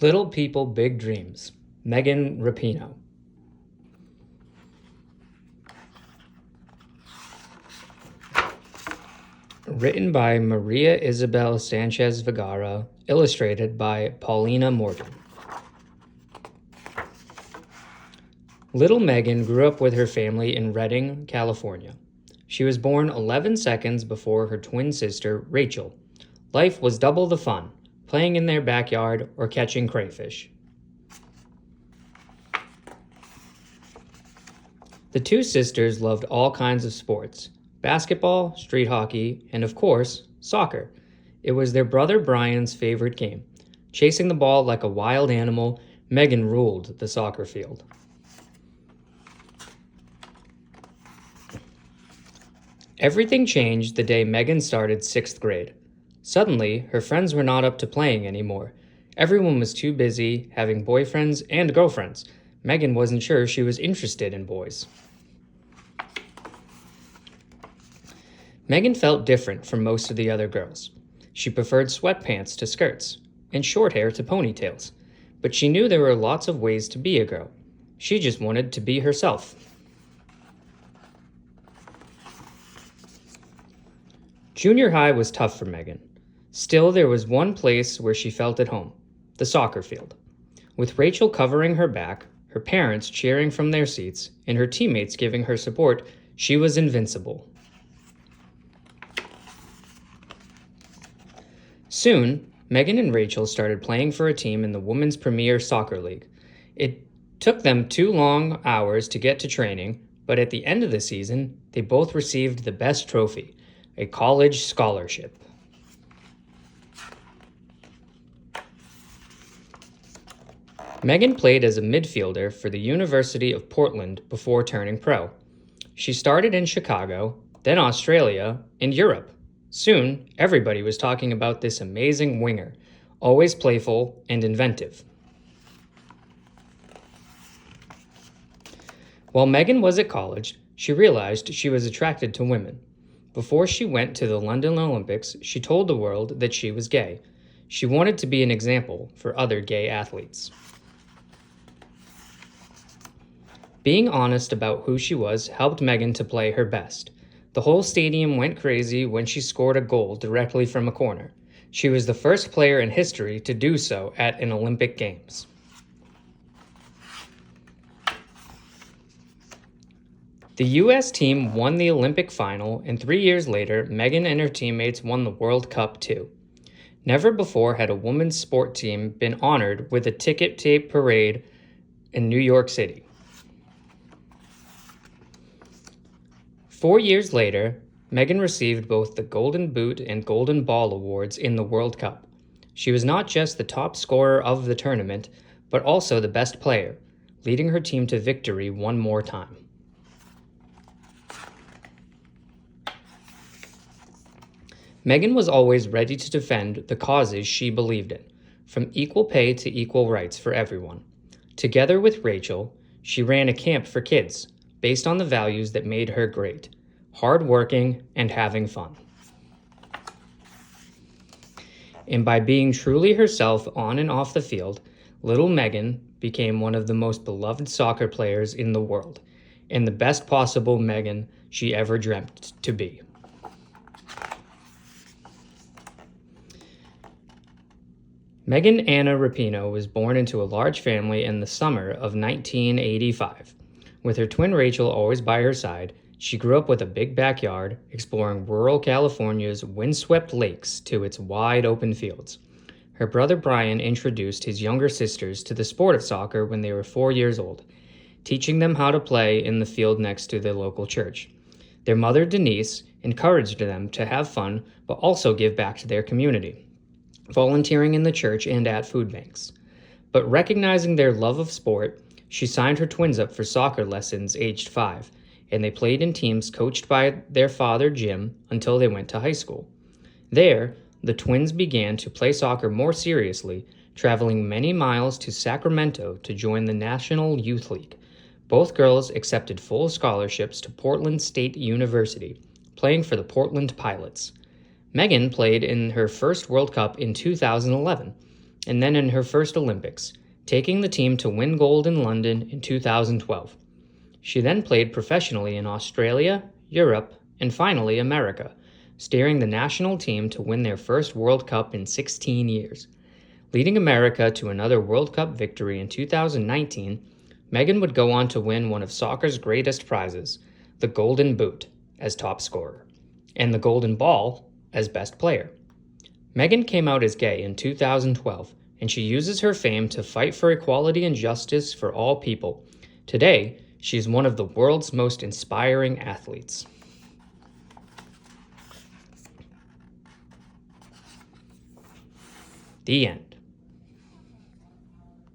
Little People, Big Dreams, Megan Rapinoe. Written by Maria Isabel Sanchez Vergara, illustrated by Paulina Morgan. Little Megan grew up with her family in Redding, California. She was born 11 seconds before her twin sister, Rachel. Life was double the fun, playing in their backyard or catching crayfish. The two sisters loved all kinds of sports: basketball, street hockey, and of course, soccer. It was their brother Brian's favorite game. Chasing the ball like a wild animal, Megan ruled the soccer field. Everything changed the day Megan started 6th grade. Suddenly, her friends were not up to playing anymore. Everyone was too busy having boyfriends and girlfriends. Megan wasn't sure she was interested in boys. Megan felt different from most of the other girls. She preferred sweatpants to skirts and short hair to ponytails, but she knew there were lots of ways to be a girl. She just wanted to be herself. Junior high was tough for Megan. Still, there was one place where she felt at home: the soccer field. With Rachel covering her back, her parents cheering from their seats, and her teammates giving her support, she was invincible. Soon, Megan and Rachel started playing for a team in the Women's Premier Soccer League. It took them 2 long hours to get to training, but at the end of the season, they both received the best trophy: a college scholarship. Megan played as a midfielder for the University of Portland before turning pro. She started in Chicago, then Australia, and Europe. Soon, everybody was talking about this amazing winger, always playful and inventive. While Megan was at college, she realized she was attracted to women. Before she went to the London Olympics, she told the world that she was gay. She wanted to be an example for other gay athletes. Being honest about who she was helped Megan to play her best. The whole stadium went crazy when she scored a goal directly from a corner. She was the first player in history to do so at an Olympic Games. The U.S. team won the Olympic final, and 3 years later, Megan and her teammates won the World Cup too. Never before had a women's sport team been honored with a ticket tape parade in New York City. 4 years later, Megan received both the Golden Boot and Golden Ball awards in the World Cup. She was not just the top scorer of the tournament, but also the best player, leading her team to victory one more time. Megan was always ready to defend the causes she believed in, from equal pay to equal rights for everyone. Together with Rachel, she ran a camp for kids, based on the values that made her great: hardworking and having fun. And by being truly herself on and off the field, little Megan became one of the most beloved soccer players in the world, and the best possible Megan she ever dreamt to be. Megan Anna Rapinoe was born into a large family in the summer of 1985. With her twin Rachel always by her side, she grew up with a big backyard, exploring rural California's windswept lakes to its wide open fields. Her brother Brian introduced his younger sisters to the sport of soccer when they were 4 years old, teaching them how to play in the field next to their local church. Their mother, Denise, encouraged them to have fun, but also give back to their community, volunteering in the church and at food banks. But recognizing their love of sport, she signed her twins up for soccer lessons aged 5, and they played in teams coached by their father, Jim, until they went to high school. There, the twins began to play soccer more seriously, traveling many miles to Sacramento to join the National Youth League. Both girls accepted full scholarships to Portland State University, playing for the Portland Pilots. Megan played in her first World Cup in 2011. and then in her first Olympics, taking the team to win gold in London in 2012. She then played professionally in Australia, Europe, and finally America, steering the national team to win their first World Cup in 16 years. Leading America to another World Cup victory in 2019, Megan would go on to win one of soccer's greatest prizes, the Golden Boot, as top scorer, and the Golden Ball as best player. Megan came out as gay in 2012, and she uses her fame to fight for equality and justice for all people. Today, she's one of the world's most inspiring athletes. The end.